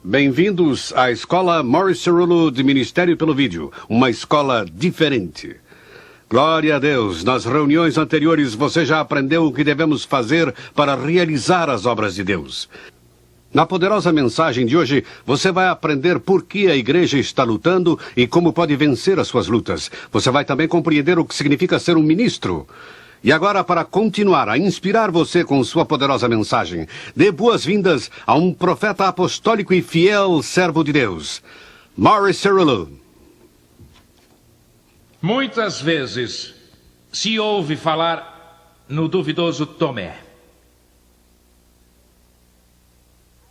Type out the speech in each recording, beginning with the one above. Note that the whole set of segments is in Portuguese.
Bem-vindos à escola Morris Cerullo de Ministério pelo Vídeo, uma escola diferente. Glória a Deus, nas reuniões anteriores você já aprendeu o que devemos fazer para realizar as obras de Deus. Na poderosa mensagem de hoje, você vai aprender por que a igreja está lutando e como pode vencer as suas lutas. Você vai também compreender o que significa ser um ministro. E agora, para continuar a inspirar você com sua poderosa mensagem, dê boas-vindas a um profeta apostólico e fiel servo de Deus, Morris Cerullo. Muitas vezes se ouve falar no duvidoso Tomé.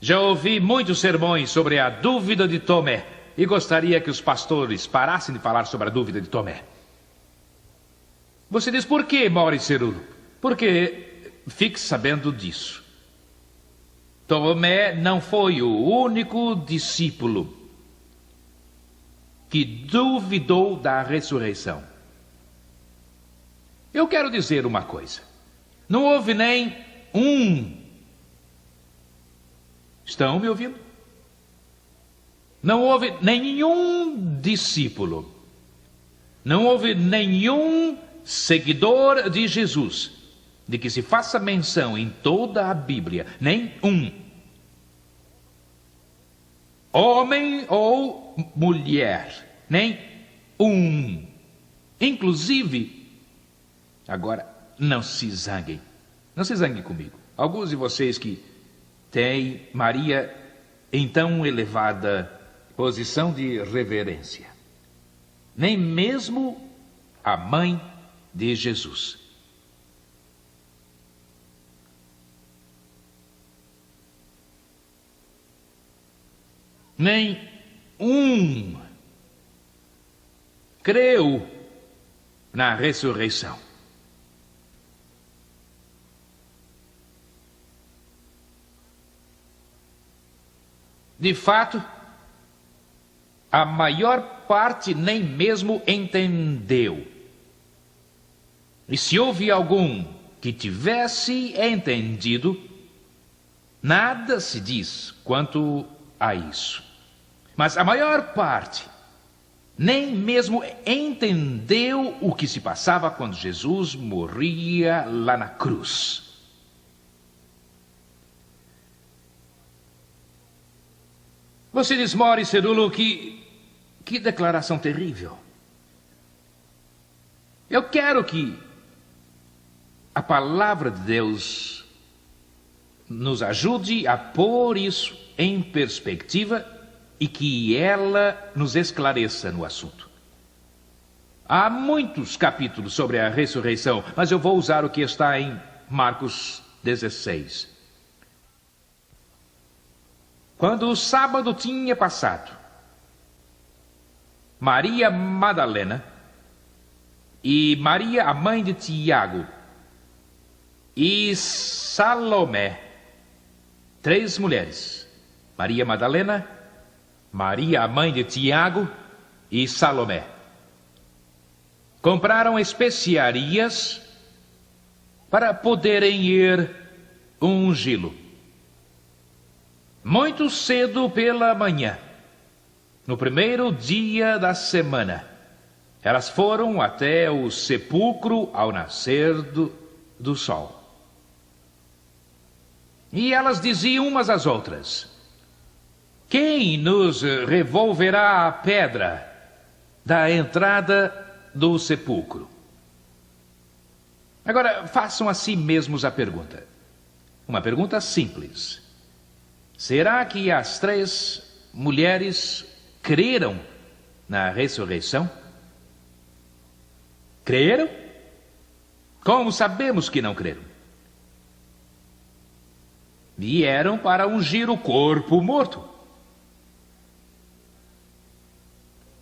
Já ouvi muitos sermões sobre a dúvida de Tomé e gostaria que os pastores parassem de falar sobre a dúvida de Tomé. Você diz, por que, Morris Cerullo? Porque fique sabendo disso. Tomé não foi o único discípulo que duvidou da ressurreição. Eu quero dizer uma coisa. Não houve nem um. Estão me ouvindo? Não houve nenhum discípulo. Não houve nenhum seguidor de Jesus, de que se faça menção em toda a Bíblia, nem um. Homem ou mulher, nem um. Inclusive, agora, não se zanguem comigo. Alguns de vocês que têm Maria em tão elevada posição de reverência, nem mesmo a mãe de Jesus. Nem um creu na ressurreição. De fato, a maior parte nem mesmo entendeu. E se houve algum que tivesse entendido, nada se diz quanto a isso. Mas a maior parte nem mesmo entendeu o que se passava quando Jesus morria lá na cruz. Você diz, Morris Cerullo, que declaração terrível. Eu quero que a palavra de Deus nos ajude a pôr isso em perspectiva e que ela nos esclareça no assunto. Há muitos capítulos sobre a ressurreição, mas eu vou usar o que está em Marcos 16. Quando o sábado tinha passado, Maria Madalena e Maria, a mãe de Tiago, e Salomé, 3 mulheres, Maria Madalena, Maria, a mãe de Tiago, e Salomé, compraram especiarias para poderem ir ungí-lo. Muito cedo pela manhã, no primeiro dia da semana, elas foram até o sepulcro ao nascer do sol. E elas diziam umas às outras, quem nos revolverá a pedra da entrada do sepulcro? Agora, façam a si mesmos a pergunta. Uma pergunta simples. Será que as 3 mulheres creram na ressurreição? Creram? Como sabemos que não creram? Vieram para ungir o corpo morto.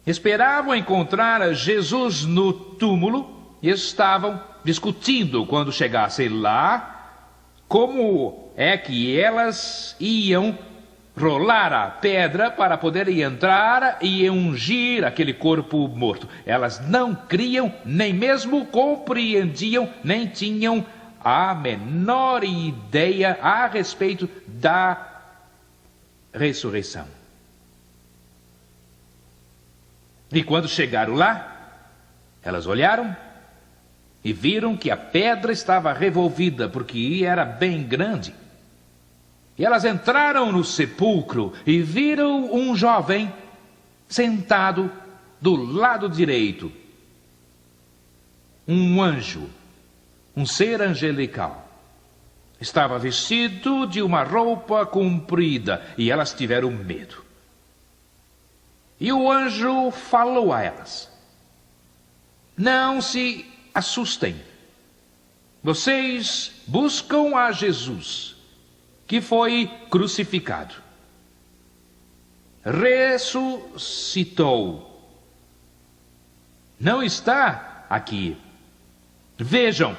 Esperavam encontrar Jesus no túmulo e estavam discutindo quando chegassem lá como é que elas iam rolar a pedra para poderem entrar e ungir aquele corpo morto. Elas não criam, nem mesmo compreendiam, nem tinham a menor ideia a respeito da ressurreição. E quando chegaram lá, elas olharam e viram que a pedra estava revolvida, porque era bem grande. E elas entraram no sepulcro e viram um jovem sentado do lado direito. Um anjo, um ser angelical. Estava vestido de uma roupa comprida e elas tiveram medo. E o anjo falou a elas: não se assustem. Vocês buscam a Jesus, que foi crucificado. Ressuscitou. Não está aqui. Vejam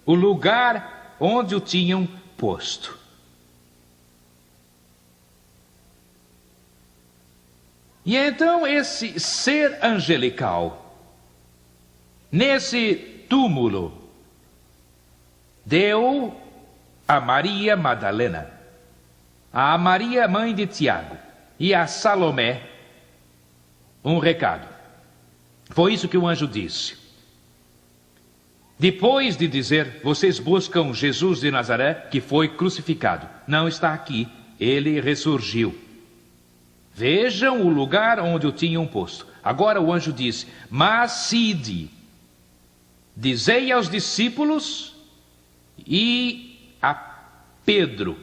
o lugar onde o tinham posto. E então esse ser angelical, nesse túmulo, deu a Maria Madalena, a Maria, mãe de Tiago, e a Salomé um recado. Foi isso que o anjo disse. Depois de dizer: vocês buscam Jesus de Nazaré, que foi crucificado. Não está aqui, ele ressurgiu. Vejam o lugar onde o tinham posto. Agora o anjo disse: mas ide, dizei aos discípulos e a Pedro.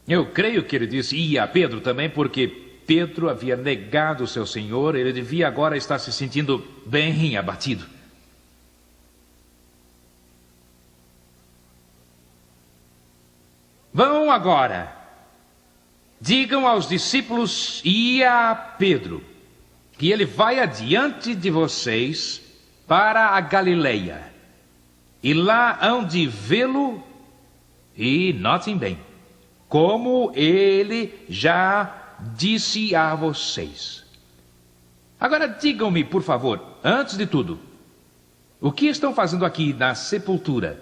Eu creio que ele disse e a Pedro também, porque Pedro havia negado o seu Senhor. Ele devia agora estar se sentindo bem abatido. Vão agora, digam aos discípulos e a Pedro que ele vai adiante de vocês para a Galileia, e lá hão de vê-lo, e notem bem, como ele já disse a vocês. Agora digam-me, por favor, antes de tudo, o que estão fazendo aqui na sepultura?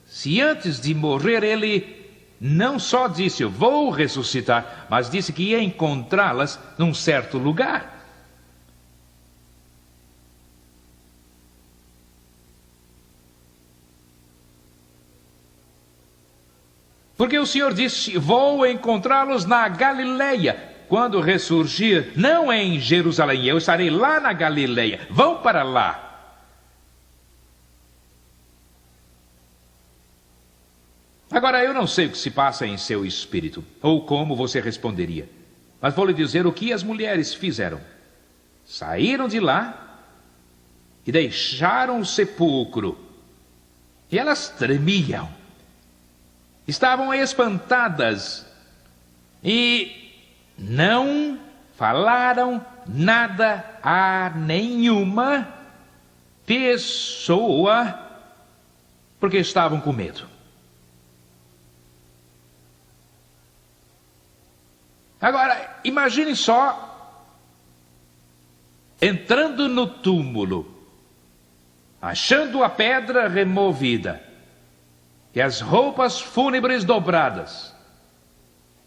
Se antes de morrer ele não só disse: eu vou ressuscitar, mas disse que ia encontrá-las num certo lugar. Porque o Senhor disse: vou encontrá-los na Galileia, quando ressurgir, não em Jerusalém, eu estarei lá na Galileia. Vão para lá. Agora, eu não sei o que se passa em seu espírito, ou como você responderia, mas vou lhe dizer o que as mulheres fizeram. Saíram de lá e deixaram o sepulcro, e elas tremiam, estavam espantadas, e não falaram nada a nenhuma pessoa, porque estavam com medo. Agora, imagine só, entrando no túmulo, achando a pedra removida, e as roupas fúnebres dobradas,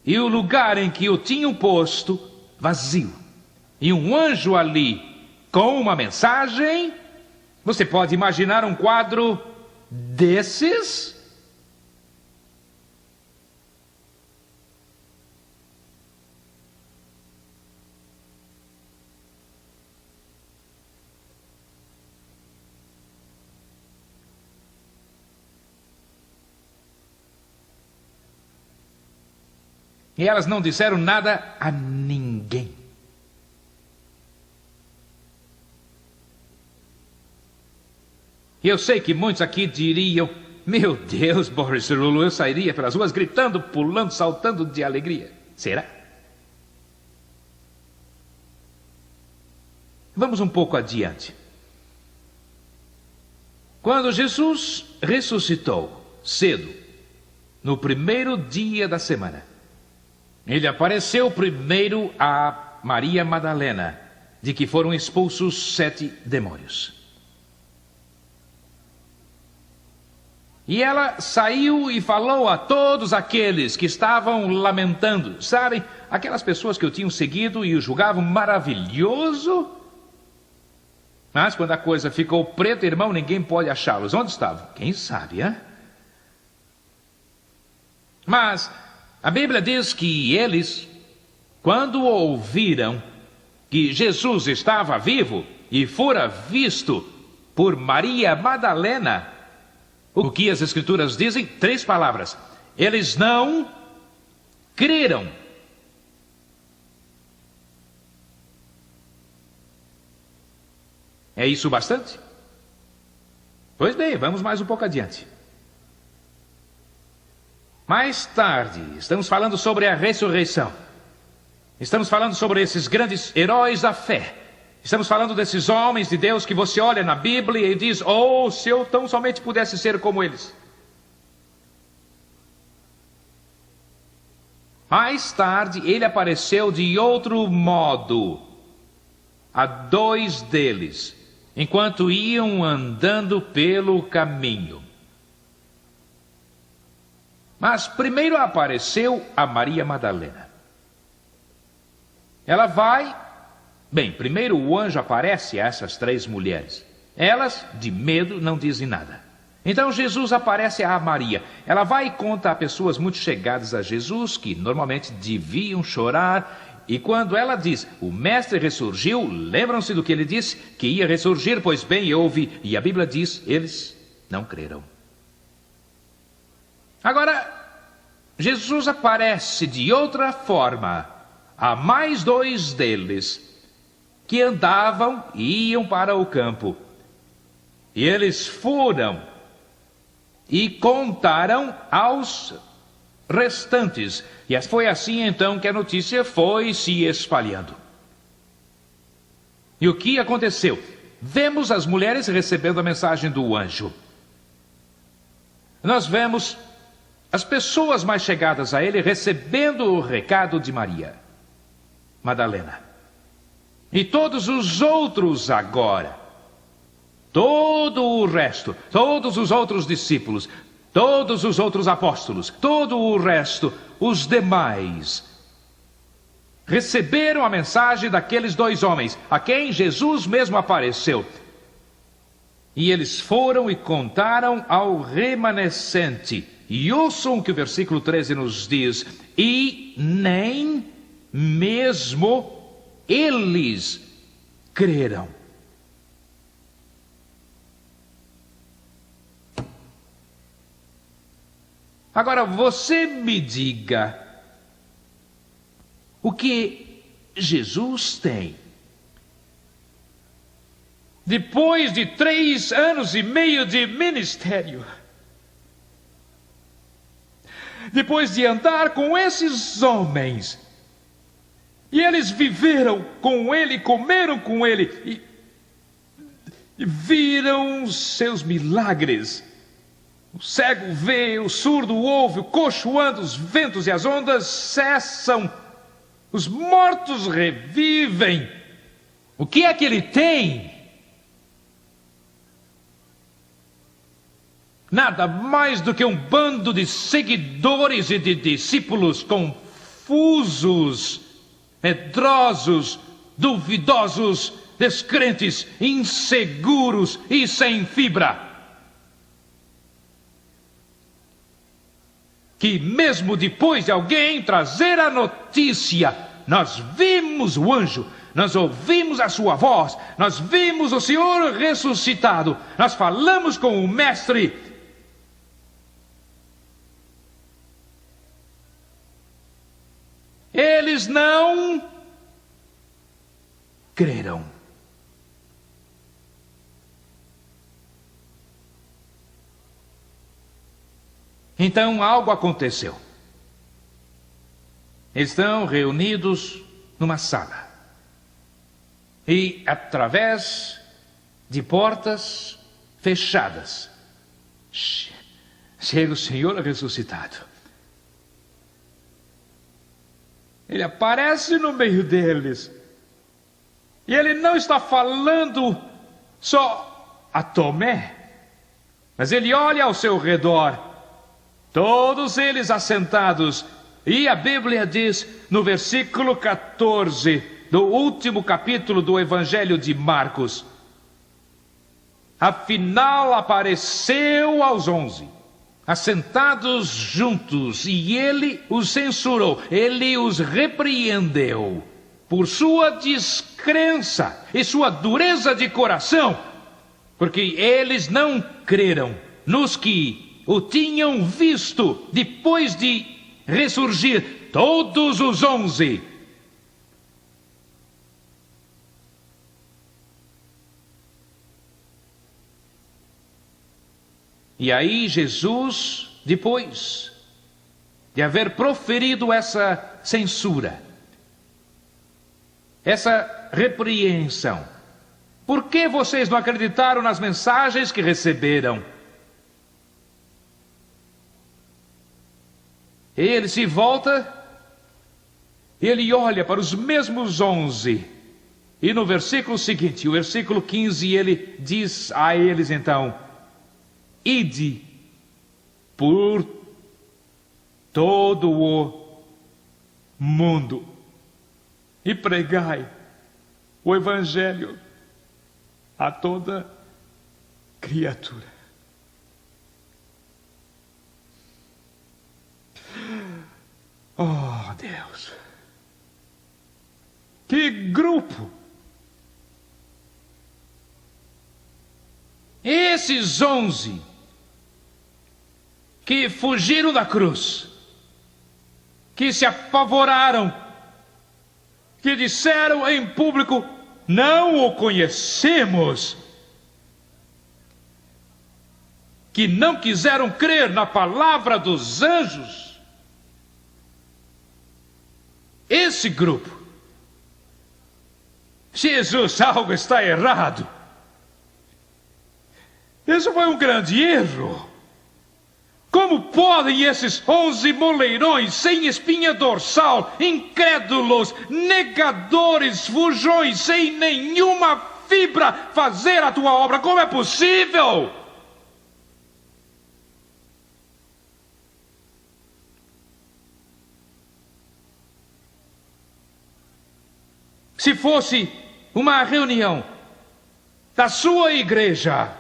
e o lugar em que o tinham posto vazio, e um anjo ali com uma mensagem. Você pode imaginar um quadro desses? E elas não disseram nada a ninguém. E eu sei que muitos aqui diriam: meu Deus, Boris Cerullo, eu sairia pelas ruas gritando, pulando, saltando de alegria. Será? Vamos um pouco adiante. Quando Jesus ressuscitou cedo, no primeiro dia da semana, ele apareceu primeiro a Maria Madalena, de que foram expulsos 7 demônios. E ela saiu e falou a todos aqueles que estavam lamentando. Sabem, aquelas pessoas que o tinham seguido e o julgavam maravilhoso. Mas quando a coisa ficou preta, irmão, ninguém pode achá-los. Onde estavam? Quem sabe, hein? Mas a Bíblia diz que eles, quando ouviram que Jesus estava vivo e fora visto por Maria Madalena, o que as Escrituras dizem? 3 palavras. Eles não creram. É isso bastante? Pois bem, vamos mais um pouco adiante. Mais tarde, estamos falando sobre a ressurreição. Estamos falando sobre esses grandes heróis da fé. Estamos falando desses homens de Deus que você olha na Bíblia e diz: oh, se eu tão somente pudesse ser como eles. Mais tarde, ele apareceu de outro modo a 2 deles, enquanto iam andando pelo caminho. Mas primeiro apareceu a Maria Madalena. Ela vai... Bem, primeiro o anjo aparece a essas 3 mulheres. Elas, de medo, não dizem nada. Então Jesus aparece a Maria. Ela vai e conta a pessoas muito chegadas a Jesus, que normalmente deviam chorar. E quando ela diz, o mestre ressurgiu, lembram-se do que ele disse? Que ia ressurgir, pois bem, houve. E a Bíblia diz, eles não creram. Agora, Jesus aparece de outra forma a mais 2 deles, que andavam e iam para o campo. E eles foram e contaram aos restantes. E foi assim então que a notícia foi se espalhando. E o que aconteceu? Vemos as mulheres recebendo a mensagem do anjo. Nós vemos as pessoas mais chegadas a ele recebendo o recado de Maria Madalena. E todos os outros agora, todo o resto, todos os outros discípulos, todos os outros apóstolos, todo o resto, os demais, receberam a mensagem daqueles 2 homens, a quem Jesus mesmo apareceu. E eles foram e contaram ao remanescente. E ouçam o que o versículo 13 nos diz: e nem mesmo eles creram. Agora você me diga, o que Jesus tem? Depois de 3 anos e meio de ministério, depois de andar com esses homens, e eles viveram com ele, comeram com ele, e viram os seus milagres. O cego vê, o surdo ouve, o coxo anda, os ventos e as ondas cessam, os mortos revivem. O que é que ele tem? Nada mais do que um bando de seguidores e de discípulos confusos, medrosos, duvidosos, descrentes, inseguros e sem fibra. Que mesmo depois de alguém trazer a notícia, nós vimos o anjo, nós ouvimos a sua voz, nós vimos o Senhor ressuscitado, nós falamos com o Mestre. Eles não creram. Então algo aconteceu. Estão reunidos numa sala. E através de portas fechadas, chega o Senhor ressuscitado. Ele aparece no meio deles. E ele não está falando só a Tomé. Mas ele olha ao seu redor, todos eles assentados, e a Bíblia diz no versículo 14 do último capítulo do Evangelho de Marcos: afinal apareceu aos 11, assentados juntos, e ele os censurou, ele os repreendeu por sua descrença e sua dureza de coração, porque eles não creram nos que o tinham visto depois de ressurgir, todos os 11. E aí Jesus, depois de haver proferido essa censura, essa repreensão: por que vocês não acreditaram nas mensagens que receberam? Ele se volta, ele olha para os mesmos 11, e no versículo seguinte, o versículo 15, ele diz a eles então: ide por todo o mundo e pregai o Evangelho a toda criatura. Oh, Deus! Que grupo! Esses 11 que fugiram da cruz, que se apavoraram, que disseram em público: não o conhecemos, que não quiseram crer na palavra dos anjos. Esse grupo, Jesus, algo está errado. Isso foi um grande erro. Como podem esses 11 moleirões sem espinha dorsal, incrédulos, negadores, fujões, sem nenhuma fibra, fazer a tua obra? Como é possível? Se fosse uma reunião da sua igreja,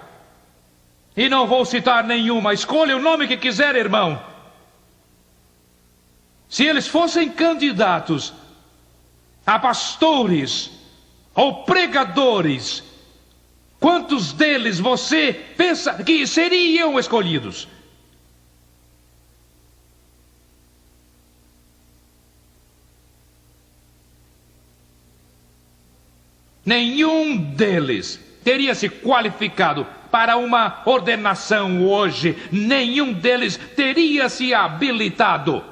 e não vou citar nenhuma, escolha o nome que quiser, irmão. Se eles fossem candidatos a pastores ou pregadores, quantos deles você pensa que seriam escolhidos? Nenhum deles teria se qualificado para uma ordenação hoje. Nenhum deles teria se habilitado.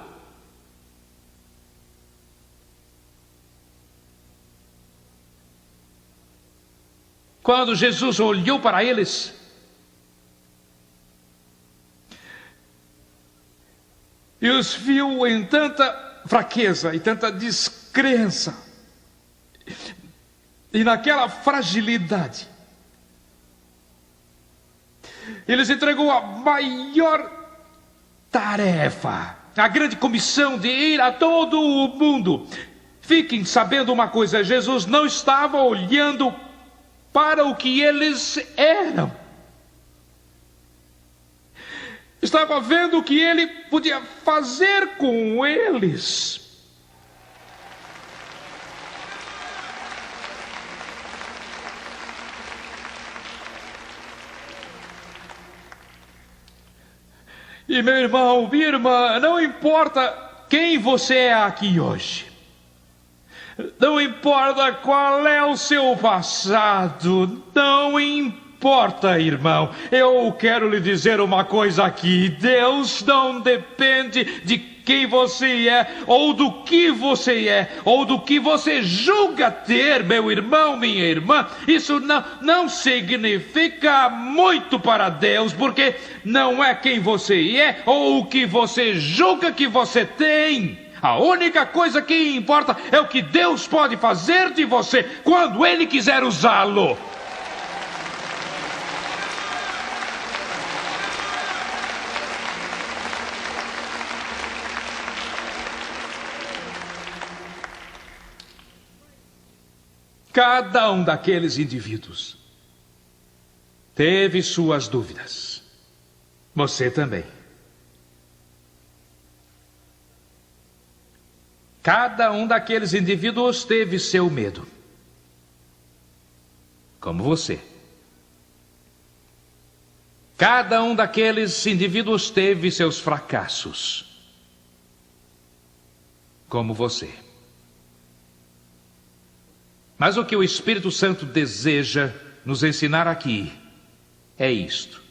Quando Jesus olhou para eles, e os viu em tanta fraqueza e tanta descrença, e naquela fragilidade, ele lhes entregou a maior tarefa, a grande comissão de ir a todo o mundo. Fiquem sabendo uma coisa: Jesus não estava olhando para o que eles eram, estava vendo o que ele podia fazer com eles. E meu irmão, minha irmã, não importa quem você é aqui hoje, não importa qual é o seu passado, não importa, irmão. Eu quero lhe dizer uma coisa aqui: Deus não depende de quem você é, ou do que você é, ou do que você julga ter, meu irmão, minha irmã. Isso não significa muito para Deus, porque não é quem você é, ou o que você julga que você tem. A única coisa que importa é o que Deus pode fazer de você quando Ele quiser usá-lo. Cada um daqueles indivíduos teve suas dúvidas. Você também. Cada um daqueles indivíduos teve seu medo. Como você. Cada um daqueles indivíduos teve seus fracassos. Como você. Mas o que o Espírito Santo deseja nos ensinar aqui é isto.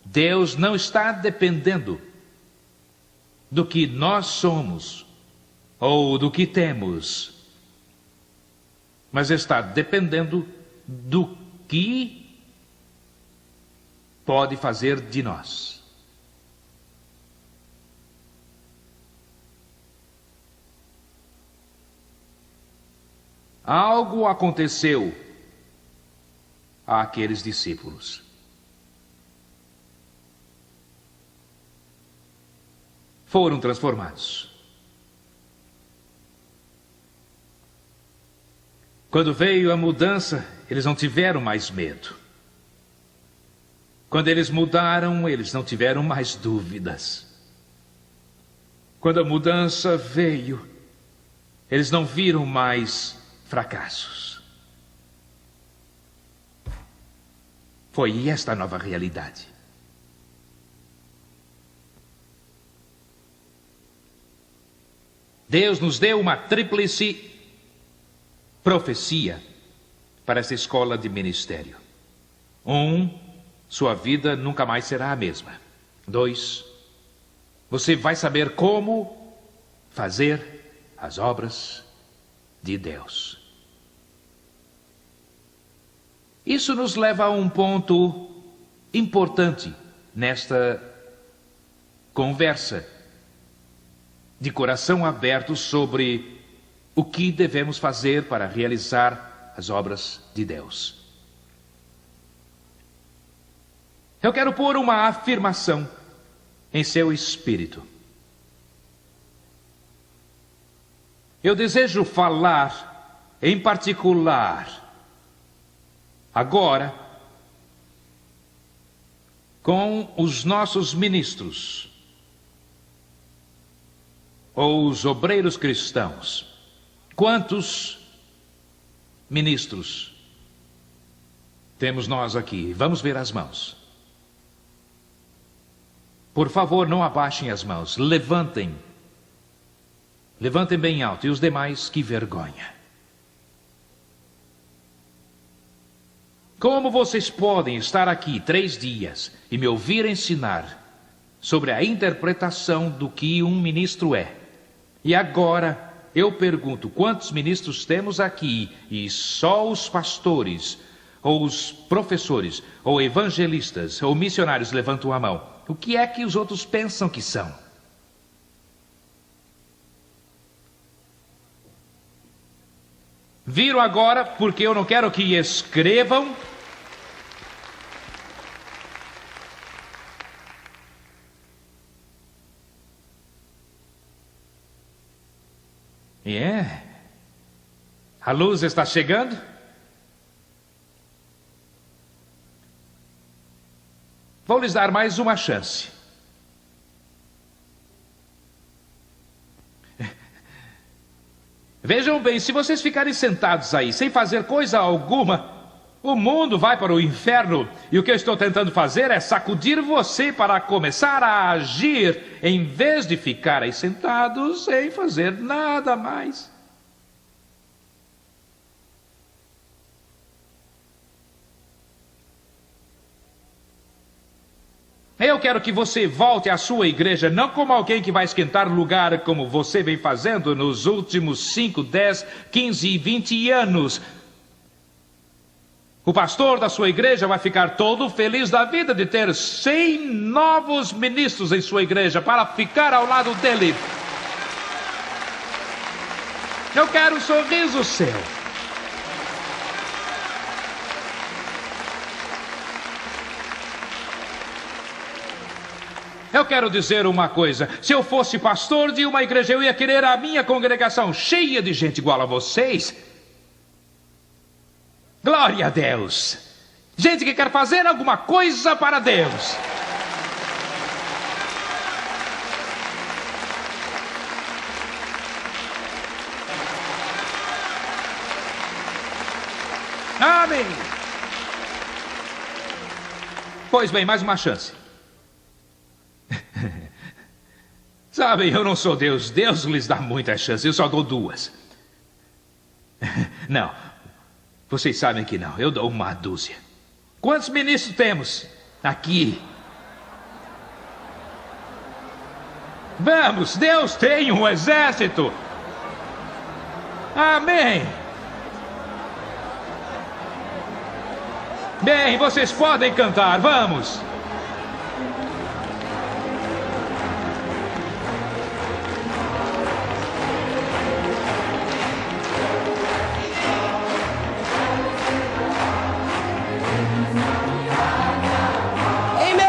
Deus não está dependendo do que nós somos ou do que temos, mas está dependendo do que pode fazer de nós. Algo aconteceu àqueles discípulos. Foram transformados. Quando veio a mudança, eles não tiveram mais medo. Quando eles mudaram, eles não tiveram mais dúvidas. Quando a mudança veio, eles não viram mais fracassos. Foi esta a nova realidade. Deus nos deu uma tríplice profecia para essa escola de ministério. 1, sua vida nunca mais será a mesma. 2, você vai saber como fazer as obras de Deus. Isso nos leva a um ponto importante nesta conversa de coração aberto sobre o que devemos fazer para realizar as obras de Deus. Eu quero pôr uma afirmação em seu espírito. Eu desejo falar, em particular, agora, com os nossos ministros, ou os obreiros cristãos. Quantos ministros temos nós aqui? Vamos ver as mãos. Por favor, não abaixem as mãos. Levantem. Levantem bem alto. E os demais, que vergonha. Como vocês podem estar aqui 3 dias e me ouvir ensinar sobre a interpretação do que um ministro é? E agora eu pergunto, quantos ministros temos aqui e só os pastores, ou os professores, ou evangelistas, ou missionários levantam a mão? O que é que os outros pensam que são? Viram agora, porque eu não quero que escrevam. A luz está chegando? Vou lhes dar mais uma chance. Vejam bem, se vocês ficarem sentados aí sem fazer coisa alguma, o mundo vai para o inferno. E o que eu estou tentando fazer é sacudir você para começar a agir, em vez de ficar aí sentados sem fazer nada mais. Eu quero que você volte à sua igreja, não como alguém que vai esquentar lugar como você vem fazendo nos últimos 5, 10, 15 e 20 anos. O pastor da sua igreja vai ficar todo feliz da vida de ter 100 novos ministros em sua igreja para ficar ao lado dele. Eu quero um sorriso seu. Eu quero dizer uma coisa, se eu fosse pastor de uma igreja, eu ia querer a minha congregação cheia de gente igual a vocês. Glória a Deus! Gente que quer fazer alguma coisa para Deus. Amém! Pois bem, mais uma chance. Sabem, eu não sou Deus. Deus lhes dá muitas chances. Eu só dou 2. Não. Vocês sabem que não. Eu dou 1 dúzia. Quantos ministros temos aqui? Vamos, Deus tem um exército. Amém. Bem, vocês podem cantar, vamos.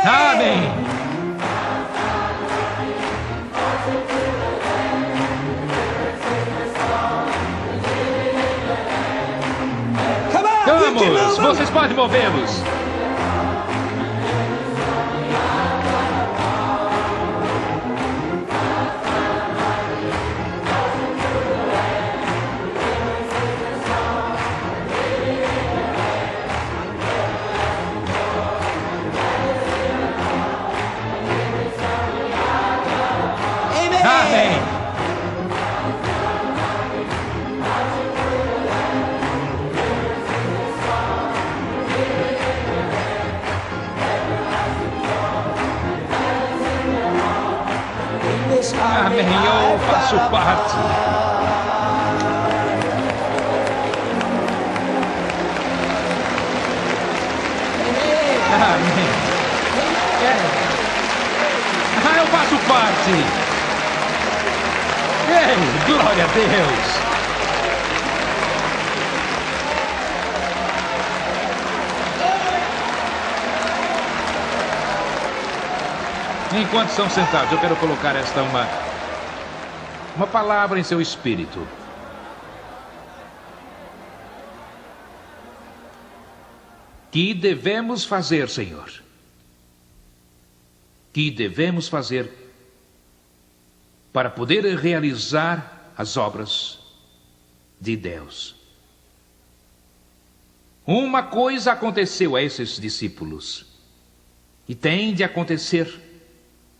Amém. Vamos, vocês podem movê-los. Amém. Amém, eu faço parte. Amém. Eu faço parte. Ei, glória a Deus. Enquanto estão sentados, eu quero colocar uma palavra em seu espírito. Que devemos fazer, Senhor? Que devemos fazer para poder realizar as obras de Deus? Uma coisa aconteceu a esses discípulos e tem de acontecer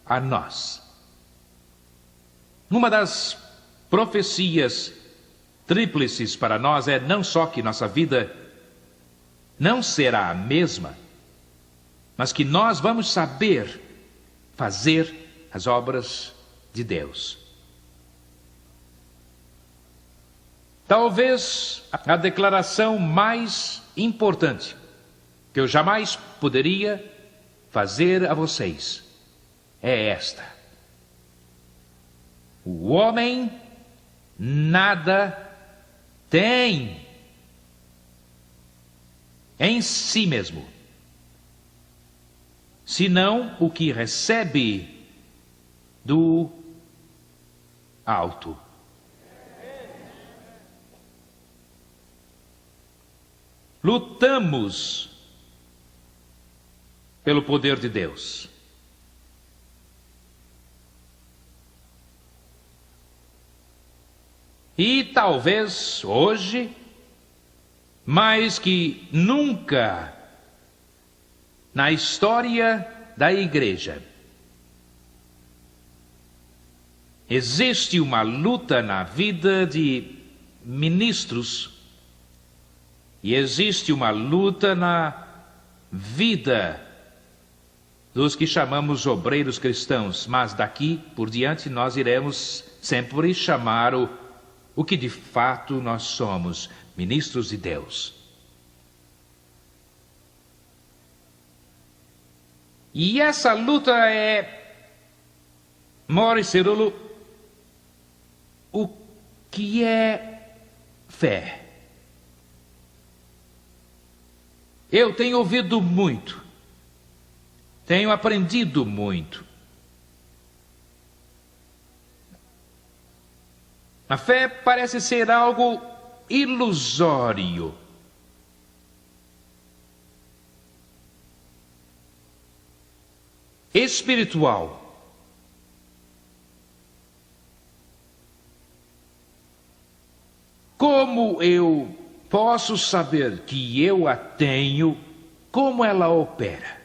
a nós. Uma das profecias tríplices para nós é não só que nossa vida não será a mesma, mas que nós vamos saber fazer as obras de Deus. Talvez a declaração mais importante que eu jamais poderia fazer a vocês é esta: o homem nada tem em si mesmo, senão o que recebe do alto. Lutamos pelo poder de Deus. E talvez hoje, mais que nunca na história da igreja, existe uma luta na vida de ministros e existe uma luta na vida dos que chamamos obreiros cristãos, mas daqui por diante nós iremos sempre chamar o que de fato nós somos, ministros de Deus. E essa luta é, Morris Cerullo, o que é fé? Eu tenho ouvido muito, tenho aprendido muito. A fé parece ser algo ilusório. espiritual. Como eu posso saber que eu a tenho? Como ela opera?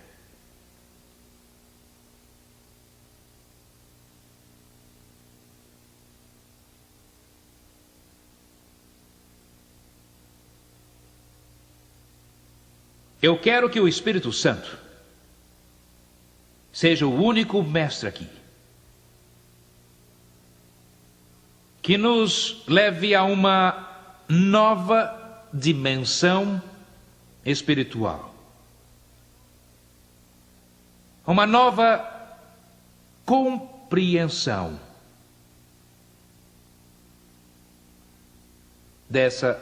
Eu quero que o Espírito Santo seja o único mestre aqui, que nos leve a uma nova dimensão espiritual, uma nova compreensão dessa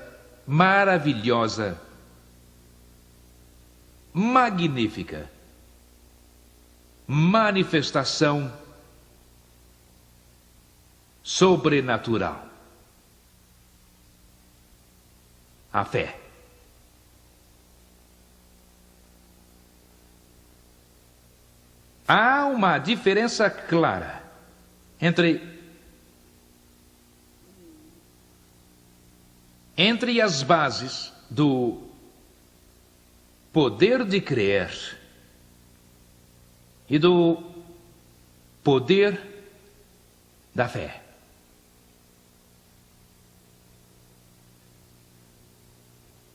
maravilhosa, magnífica manifestação sobrenatural, a fé. Há uma diferença clara entre as bases do poder de crer e do poder da fé.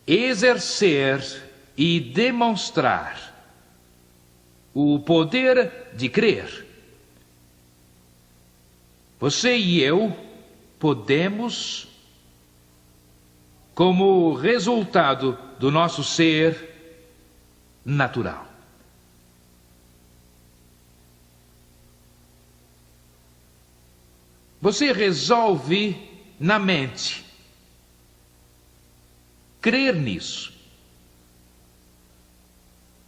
Exercer e demonstrar o poder de crer. Você e eu podemos, como resultado do nosso ser natural. Você resolve na mente crer nisso.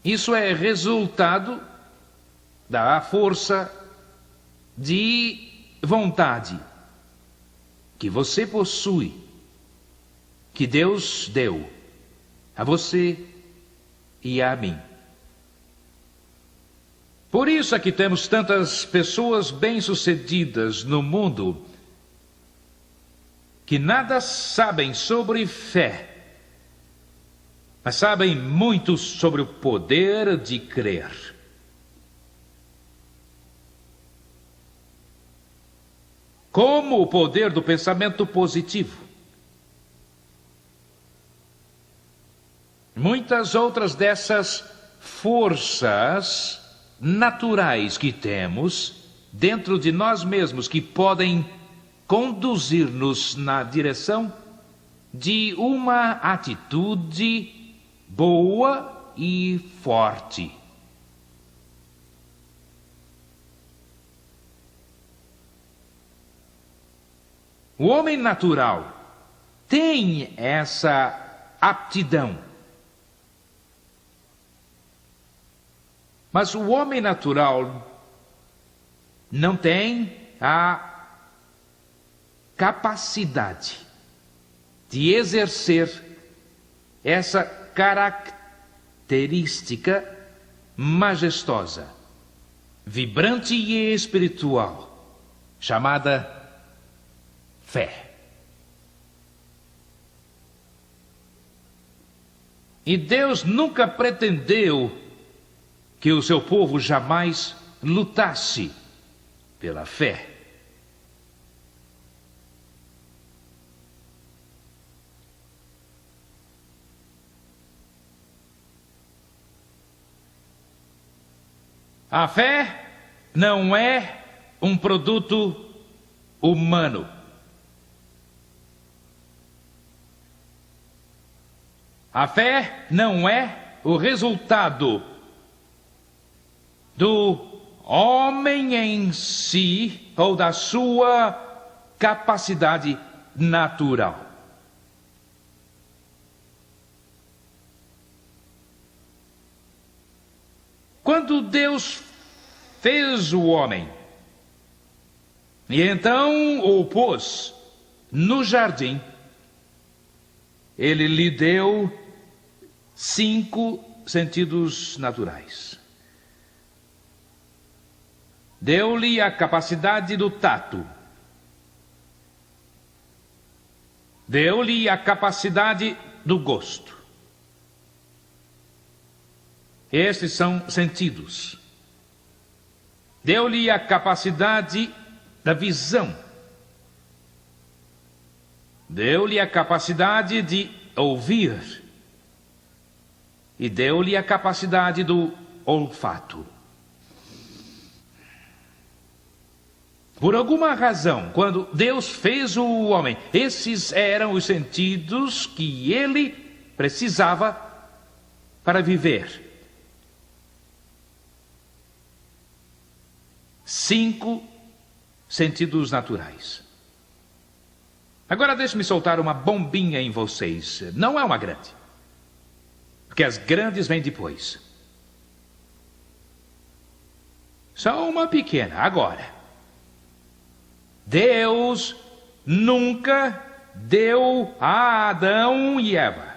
Isso é resultado da força de vontade que você possui, que Deus deu a você e a mim. Por isso é que temos tantas pessoas bem-sucedidas no mundo que nada sabem sobre fé, mas sabem muito sobre o poder de crer. Como o poder do pensamento positivo. Muitas outras dessas forças naturais que temos dentro de nós mesmos, que podem conduzir-nos na direção de uma atitude boa e forte. O homem natural tem essa aptidão. Mas o homem natural não tem a capacidade de exercer essa característica majestosa, vibrante e espiritual, chamada fé. E Deus nunca pretendeu que o seu povo jamais lutasse pela fé. A fé não é um produto humano. A fé não é o resultado do homem em si ou da sua capacidade natural. Quando Deus fez o homem e então o pôs no jardim, Ele lhe deu 5 sentidos naturais. Deu-lhe a capacidade do tato. Deu-lhe a capacidade do gosto. Estes são sentidos. Deu-lhe a capacidade da visão. Deu-lhe a capacidade de ouvir. E deu-lhe a capacidade do olfato. Por alguma razão, quando Deus fez o homem, esses eram os sentidos que ele precisava para viver. 5 sentidos naturais. Agora deixe-me soltar uma bombinha em vocês. Não é uma grande, porque as grandes vêm depois. Só uma pequena. Agora, Deus nunca deu a Adão e Eva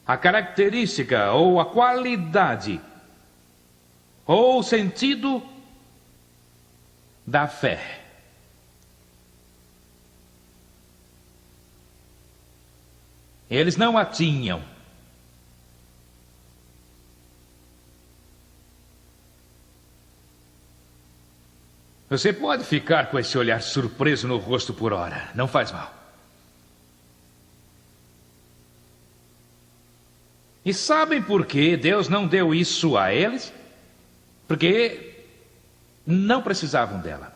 a característica ou a qualidade ou o sentido da fé. Eles não a tinham. Você pode ficar com esse olhar surpreso no rosto por hora. Não faz mal. E sabem por que Deus não deu isso a eles? Porque não precisavam dela.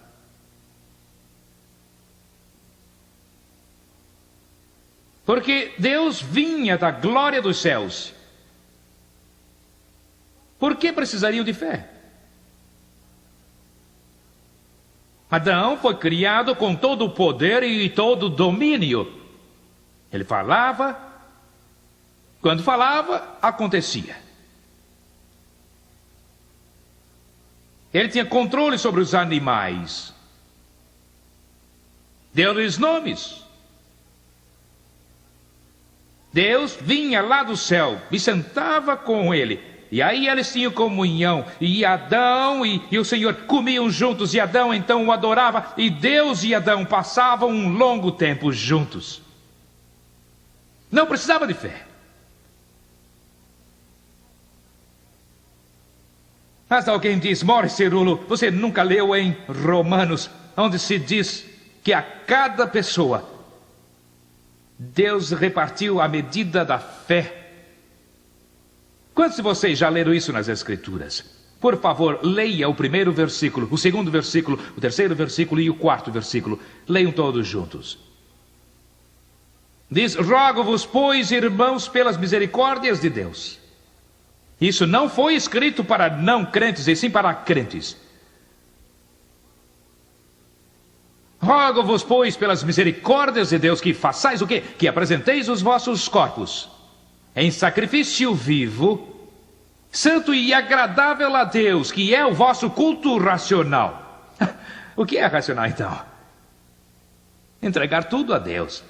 Porque Deus vinha da glória dos céus. Por que precisariam de fé? Adão foi criado com todo o poder e todo o domínio. Ele falava, quando falava, acontecia. Ele tinha controle sobre os animais. Deu-lhes nomes. Deus vinha lá do céu e sentava com ele. E aí eles tinham comunhão, e Adão e o Senhor comiam juntos, e Adão então o adorava, e Deus e Adão passavam um longo tempo juntos. Não precisava de fé. Mas alguém diz, Morris Cerullo, você nunca leu em Romanos, onde se diz que a cada pessoa Deus repartiu a medida da fé. Quantos de vocês já leram isso nas Escrituras? Por favor, leia o primeiro versículo, o segundo versículo, o terceiro versículo e o quarto versículo. Leiam todos juntos. Diz, rogo-vos, pois, irmãos, pelas misericórdias de Deus. Isso não foi escrito para não crentes, e sim para crentes. Rogo-vos, pois, pelas misericórdias de Deus, que façais o quê? Que apresenteis os vossos corpos em sacrifício vivo, santo e agradável a Deus, que é o vosso culto racional. O que é racional, então? Entregar tudo a Deus.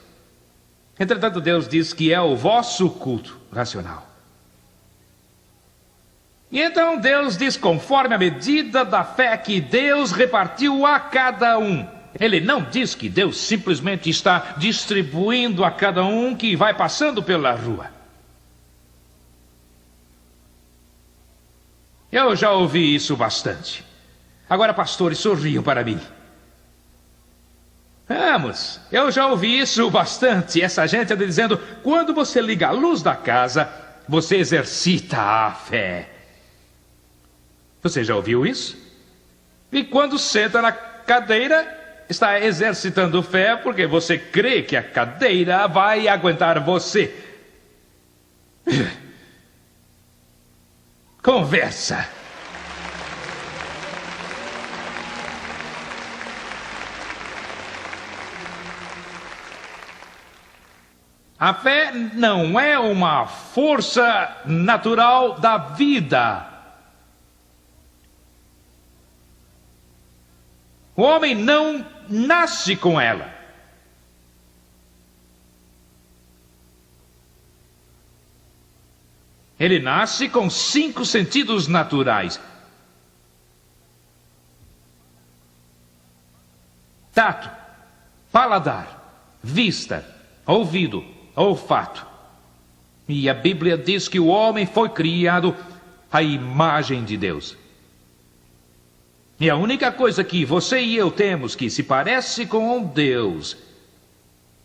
Entretanto, Deus diz que é o vosso culto racional. E então Deus diz, conforme a medida da fé que Deus repartiu a cada um. Ele não diz que Deus simplesmente está distribuindo a cada um que vai passando pela rua. Eu já ouvi isso bastante. Agora, pastores, sorriam para mim. Vamos, eu já ouvi isso bastante. Essa gente anda dizendo, quando você liga a luz da casa, você exercita a fé. Você já ouviu isso? E quando senta na cadeira, está exercitando fé porque você crê que a cadeira vai aguentar você. Conversa. A fé não é uma força natural da vida. O homem não nasce com ela. Ele nasce com 5 sentidos naturais. tato, paladar, vista, ouvido, olfato. E a Bíblia diz que o homem foi criado à imagem de Deus. E a única coisa que você e eu temos que se parece com Deus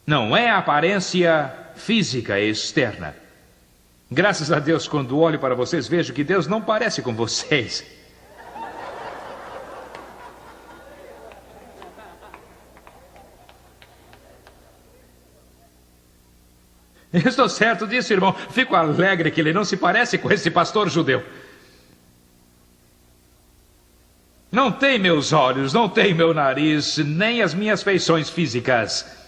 não é a aparência física externa. Graças a Deus, quando olho para vocês, vejo que Deus não parece com vocês. Eu estou certo disso, irmão. Fico alegre que ele não se parece com esse pastor judeu. Não tem meus olhos, não tem meu nariz, nem as minhas feições físicas.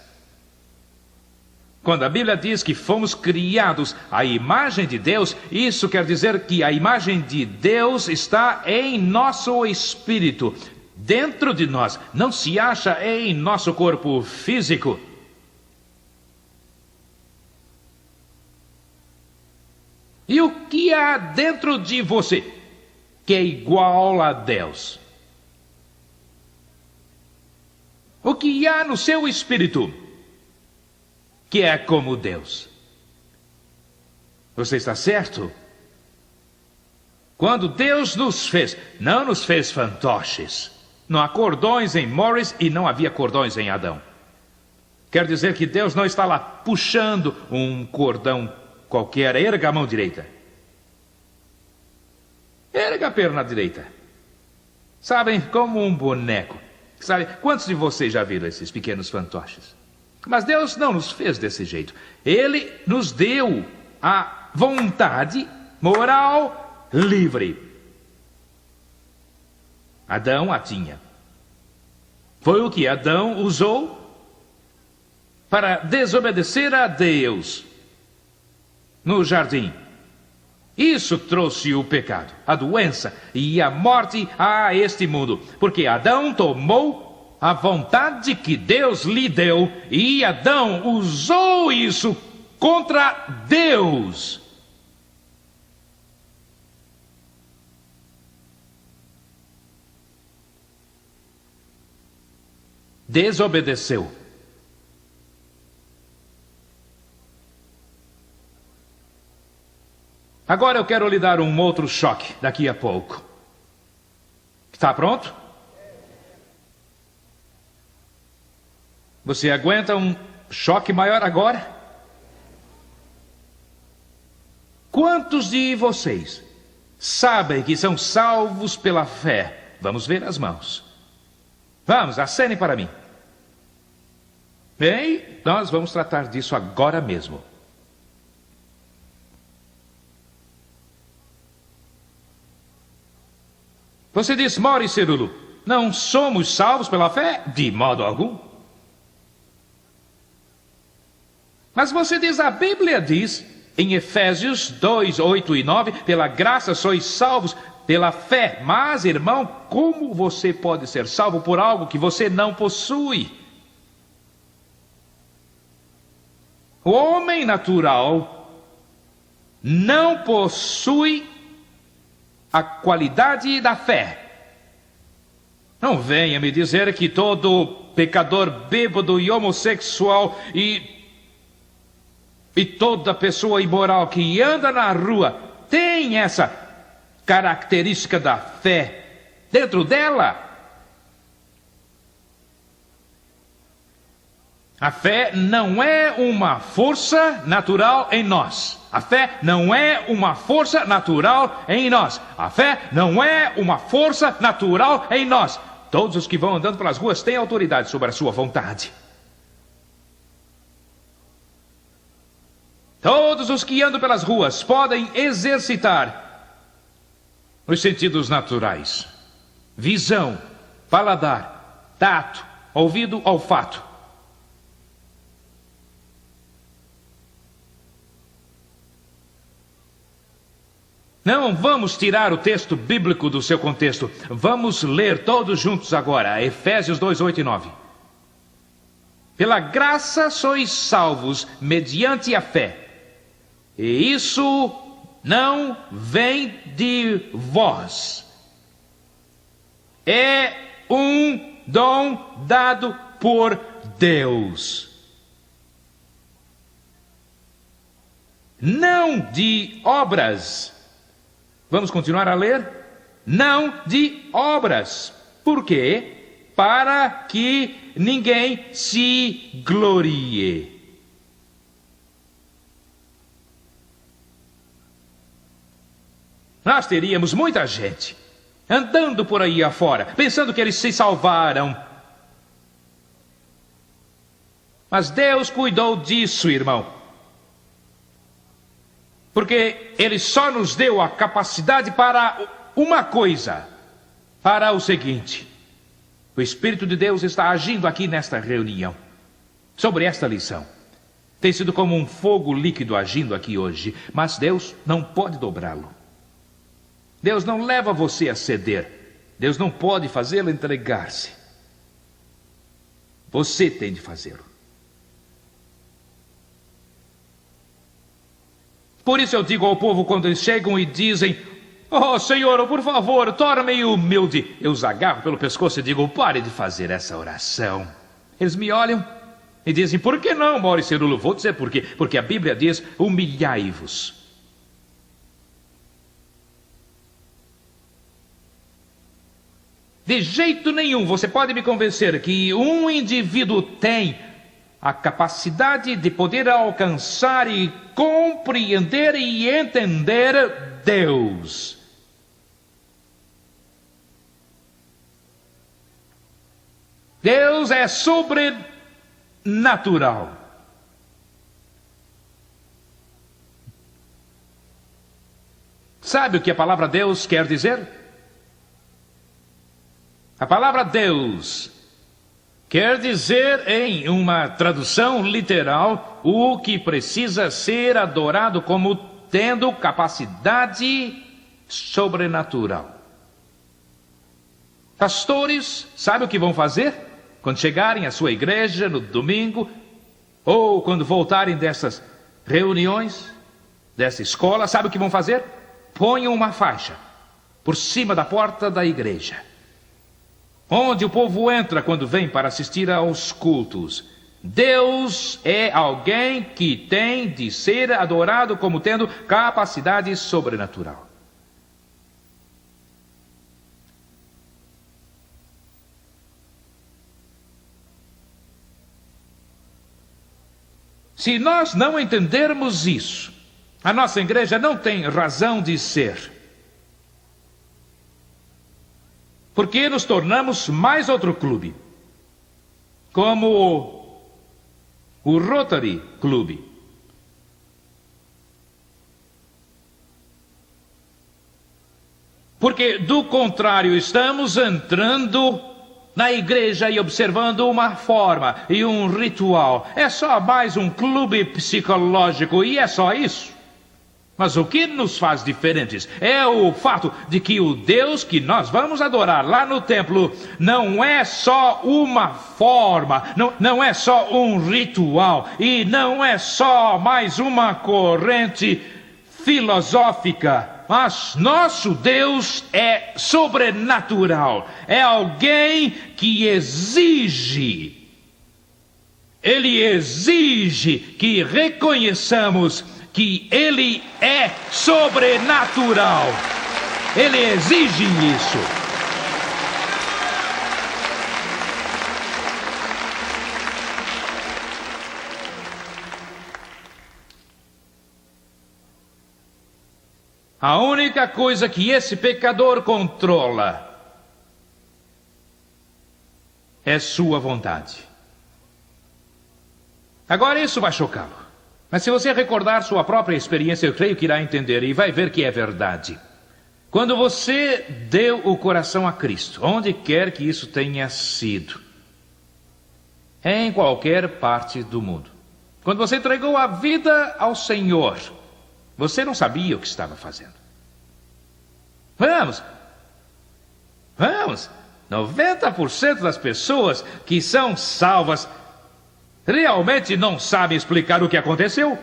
Quando a Bíblia diz que fomos criados à imagem de Deus, isso quer dizer que a imagem de Deus está em nosso espírito, dentro de nós, não se acha em nosso corpo físico. E o que há dentro de você que é igual a Deus? O que há no seu espírito que é como Deus? Você está certo? Quando Deus nos fez, não nos fez fantoches. Não há cordões em Morris e não havia cordões em Adão. Quer dizer que Deus não está lá puxando um cordão qualquer. Erga a mão direita. Erga a perna direita. Sabem, como um boneco. Sabe, quantos de vocês já viram esses pequenos fantoches? Mas Deus não nos fez desse jeito. Ele nos deu a vontade moral livre. Adão a tinha. Foi o que Adão usou para desobedecer a Deus no jardim. Isso trouxe o pecado, a doença e a morte a este mundo, porque Adão tomou a vontade que Deus lhe deu e Adão usou isso contra Deus. Desobedeceu. Agora eu quero lhe dar um outro choque daqui a pouco. Está pronto? Você aguenta um choque maior agora? Quantos de vocês sabem que são salvos pela fé? Vamos ver as mãos. Vamos, acenem para mim. Bem, nós vamos tratar disso agora mesmo. Você diz, Morris Cerulo, não somos salvos pela fé? De modo algum. Mas você diz, a Bíblia diz, em Efésios 2, 8 e 9, pela graça sois salvos pela fé. Mas, irmão, como você pode ser salvo por algo que você não possui? O homem natural não possui a qualidade da fé. Não venha me dizer que todo pecador bêbado e homossexual e toda pessoa imoral que anda na rua tem essa característica da fé dentro dela. A fé não é uma força natural em nós. A fé não é uma força natural em nós. A fé não é uma força natural em nós. Todos os que vão andando pelas ruas têm autoridade sobre a sua vontade. Todos os que andam pelas ruas podem exercitar os sentidos naturais. Visão, paladar, tato, ouvido, olfato. Não vamos tirar o texto bíblico do seu contexto. Vamos ler todos juntos agora, Efésios 2, 8 e 9. Pela graça sois salvos mediante a fé. E isso não vem de vós. É um dom dado por Deus. Não de obras. Vamos continuar a ler? Não de obras. Por quê? Para que ninguém se glorie. Nós teríamos muita gente andando por aí afora, pensando que eles se salvaram. Mas Deus cuidou disso, irmão. Porque Ele só nos deu a capacidade para uma coisa, para o seguinte: o Espírito de Deus está agindo aqui nesta reunião, sobre esta lição. Tem sido como um fogo líquido agindo aqui hoje, mas Deus não pode dobrá-lo. Deus não leva você a ceder. Deus não pode fazê-lo entregar-se. Você tem de fazê-lo. Por isso eu digo ao povo quando eles chegam e dizem: "Oh, Senhor, por favor, torne-me humilde." Eu os agarro pelo pescoço e digo: "Pare de fazer essa oração." Eles me olham e dizem: "Por que não, Maurice Cerulo?" Vou dizer por quê. Porque a Bíblia diz: humilhai-vos. De jeito nenhum você pode me convencer que um indivíduo tem a capacidade de poder alcançar e compreender e entender Deus. Deus é sobrenatural. Sabe o que a palavra Deus quer dizer? A palavra Deus quer dizer, em uma tradução literal, o que precisa ser adorado como tendo capacidade sobrenatural. Pastores, sabe o que vão fazer quando chegarem à sua igreja no domingo, ou quando voltarem dessas reuniões, dessa escola? Sabe o que vão fazer? Ponham uma faixa por cima da porta da igreja, onde o povo entra quando vem para assistir aos cultos. Deus é alguém que tem de ser adorado como tendo capacidade sobrenatural. Se nós não entendermos isso, a nossa igreja não tem razão de ser. Porque nos tornamos mais outro clube, como o Rotary Club. Porque, do contrário, estamos entrando na igreja e observando uma forma e um ritual. É só mais um clube psicológico e é só isso. Mas o que nos faz diferentes é o fato de que o Deus que nós vamos adorar lá no templo não é só uma forma, não é só um ritual e não é só mais uma corrente filosófica. Mas nosso Deus é sobrenatural, é alguém que exige, Ele exige que reconheçamos que Ele é sobrenatural. Ele exige isso. A única coisa que esse pecador controla é sua vontade. Agora isso vai chocá-lo. Mas se você recordar sua própria experiência, eu creio que irá entender e vai ver que é verdade. Quando você deu o coração a Cristo, onde quer que isso tenha sido, em qualquer parte do mundo, quando você entregou a vida ao Senhor, você não sabia o que estava fazendo. Vamos, 90% das pessoas que são salvas realmente não sabem explicar o que aconteceu.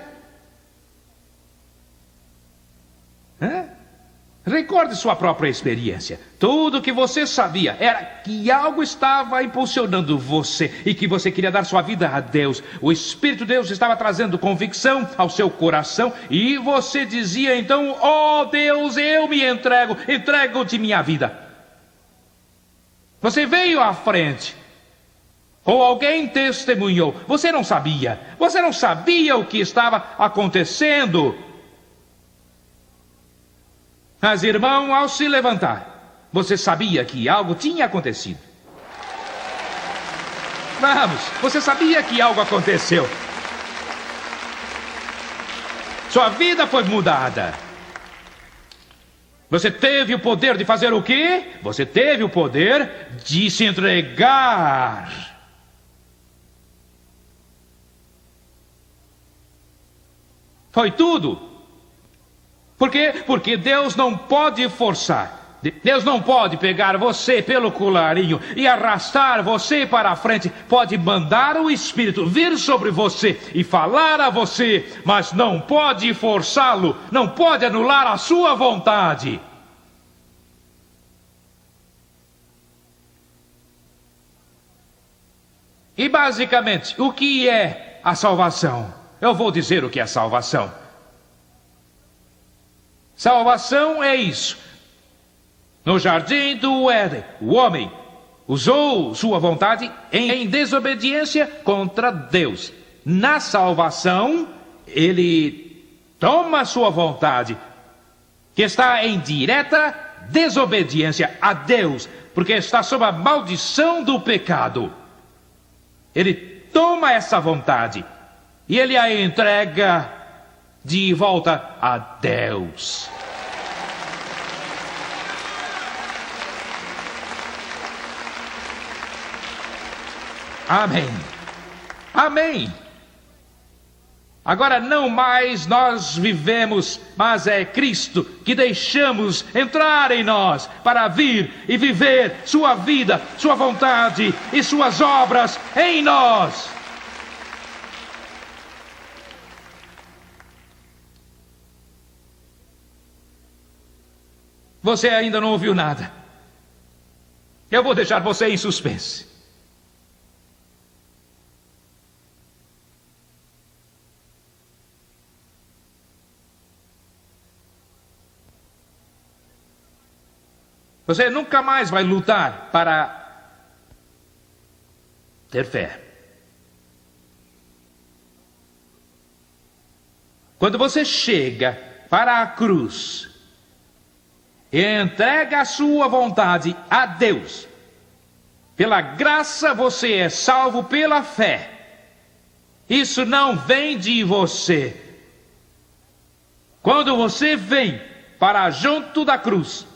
Recorde sua própria experiência. Tudo o que você sabia era que algo estava impulsionando você e que você queria dar sua vida a Deus. O Espírito de Deus estava trazendo convicção ao seu coração e você dizia então: oh Deus, eu me entrego-te minha vida. Você veio à frente. Ou alguém testemunhou. Você não sabia o que estava acontecendo. Mas, irmão, ao se levantar, você sabia que algo tinha acontecido. Vamos, você sabia que algo aconteceu. Sua vida foi mudada. Você teve o poder de fazer o quê? Você teve o poder de se entregar. Foi tudo. Por quê? Porque Deus não pode forçar. Deus não pode pegar você pelo colarinho e arrastar você para a frente. Pode mandar o Espírito vir sobre você e falar a você, mas não pode forçá-lo, não pode anular a sua vontade. E basicamente, o que é a salvação? Eu vou dizer o que é salvação. Salvação é isso. No jardim do Éden, o homem usou sua vontade em desobediência contra Deus. Na salvação, ele toma sua vontade, que está em direta desobediência a Deus, porque está sob a maldição do pecado. Ele toma essa vontade e ele a entrega de volta a Deus. Amém. Amém. Agora não mais nós vivemos, mas é Cristo que deixamos entrar em nós para vir e viver sua vida, sua vontade e suas obras em nós. Você ainda não ouviu nada. Eu vou deixar você em suspense. Você nunca mais vai lutar para ter fé. Quando você chega para a cruz e entrega a sua vontade a Deus, pela graça você é salvo pela fé. Isso não vem de você. Quando você vem para junto da cruz,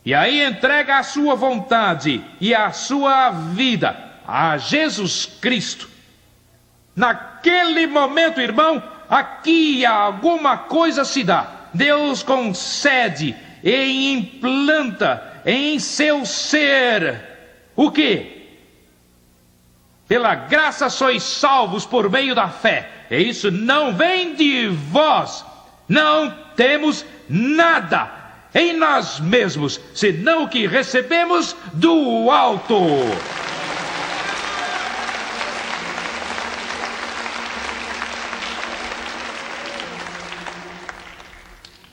e aí entrega a sua vontade e a sua vida a Jesus Cristo, naquele momento, irmão, aqui alguma coisa se dá. Deus concede e implanta em seu ser o quê? Pela graça sois salvos por meio da fé. E isso não vem de vós. Não temos nada em nós mesmos, senão o que recebemos do alto.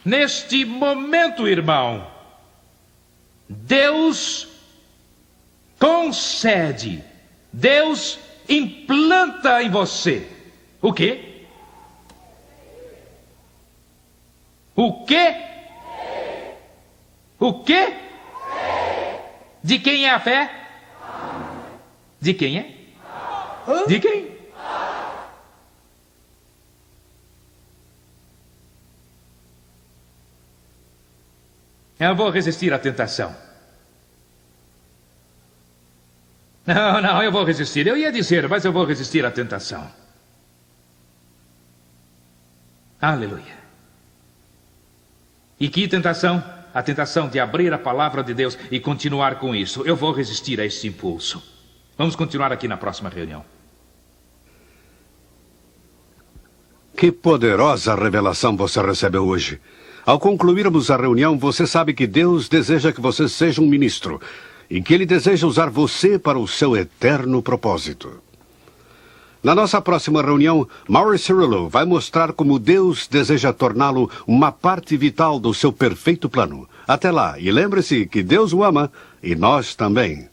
Neste momento, irmão, Deus concede, Deus implanta em você o quê? O quê? O quê? De quem é a fé? De quem é? De quem? Eu vou resistir à tentação. Não, eu vou resistir. Eu ia dizer, mas eu vou resistir à tentação. Aleluia. E que tentação? A tentação de abrir a palavra de Deus e continuar com isso. Eu vou resistir a esse impulso. Vamos continuar aqui na próxima reunião. Que poderosa revelação você recebeu hoje. Ao concluirmos a reunião, você sabe que Deus deseja que você seja um ministro e que Ele deseja usar você para o seu eterno propósito. Na nossa próxima reunião, Maurice Cerullo vai mostrar como Deus deseja torná-lo uma parte vital do seu perfeito plano. Até lá, e lembre-se que Deus o ama e nós também.